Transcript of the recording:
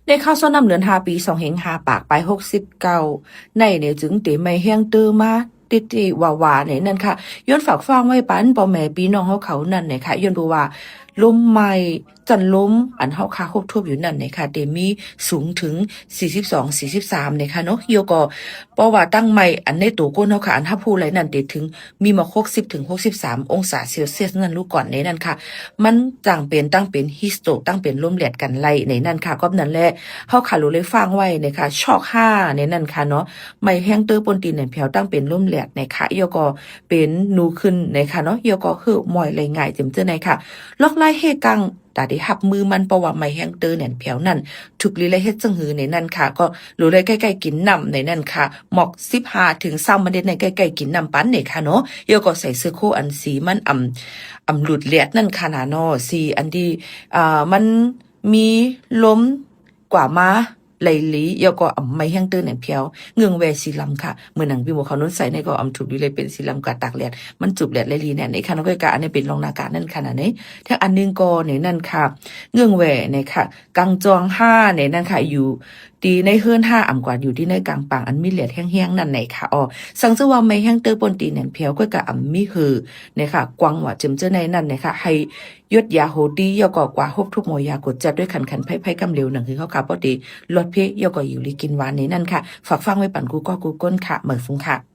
ในข้าวซ้อนนำเหลือน5 ปี2เหงหาปากไป69ในเนี่ยจึงเตไม่แห้งเตอมาติติวาเนี่ยนั่นค่ะย้อนฝากฟังไว้ปันปอแม่พี่น้องเขานั่นเนี่ยค่ะย้อนดูว่าลมใหม่จันลมอันเฮาคาคบทบอยู่นั่นเนี่ยค่ะเดมีสูงถึง42 43เนี่ยค่ะเนาะโยก็เพราะว่าตั้งใหม่อันในตัวก้นเฮาค่ะอันถ้าพูดอะไรนั่นเดถึงมีมา60ถึง63องศาเซลเซียสนั่นรู้ก่อนในนั่นค่ะมันจังเป็นตั้งเป็นฮิสโตตั้งเป็นลมแหลดกันไล่ในนั่นค่ะก็นั่นแหละเฮาค่ะรู้เลยฟังไว้นะคะช็อก5ในนั่นค่ะเนาะไม่แห้งเตอปนตีนเนี่ยแผวตั้งเป็นลมแหลดนะคะโยก็เป็นนูขึ้นนะคะเนาะโยก็คือมอยไหลง่ายเต็มเจ้าในค่ะล็อกไล่เฮกังแต่ได้หับมือมันเพราะว่าไม่แห้งเตอเนี่ยแผวนั่นถูกลีเลยเฮ็ดจังหือในนั่นค่ะก็รู้เลยใกล้ๆกินน้ำในนั่นค่ะหมอก15ถึง20เม็ดในใกล้ๆกินน้ำปั้นเนี่ยค่ะเนาะโยก็ใส่เสื้อโคอันสีมันหลุดเลียดนั่นค่ะนะเนาะสีอันที่มันมีล้มกว่ามาไหลลียก็ไม่แห้งตื้นเนี่ยเพียวเงืองแวสีลำค่ะเมื่อหนังพี่โมเขานุ่นใส่ในก็ถูกดีเลยเป็นสีลำกะตากแหลดมันจุบแหลดไหลลีเนี่ยในค่ะน้องก็กะอันนี้เป็นรองนาการนั่นค่ะนะเนี่ยทั้งอันนึงก็เนี่ยนั่นค่ะเงืองแวเนี่ยค่ะกังจอง5เนี่ยนั่นค่ะอยู่ตีในเฮือน5กว่าอยู่ที่ในกลางปางอันมีเหลียดแห้งๆนั่นไหนค่ะสังเจว่าไม่แห้งเตอปนตีเนี่ยเพียวก็กะมีคือเนี่ยค่ะกวางว่าจิมเจอในนั่นเนี่ยค่ะให้ยดยาโหดียกกว่าฮบทุกโมยากดจัดด้วยขันไพ่กำเร็วหนังคือเขากาปอดีลดเพยยกอยู่ลีกินหวานในนั่นค่ะฝากฟังไว้ปั่นกูก็กูก้นค่ะเหมือนฟุ้งค่ะ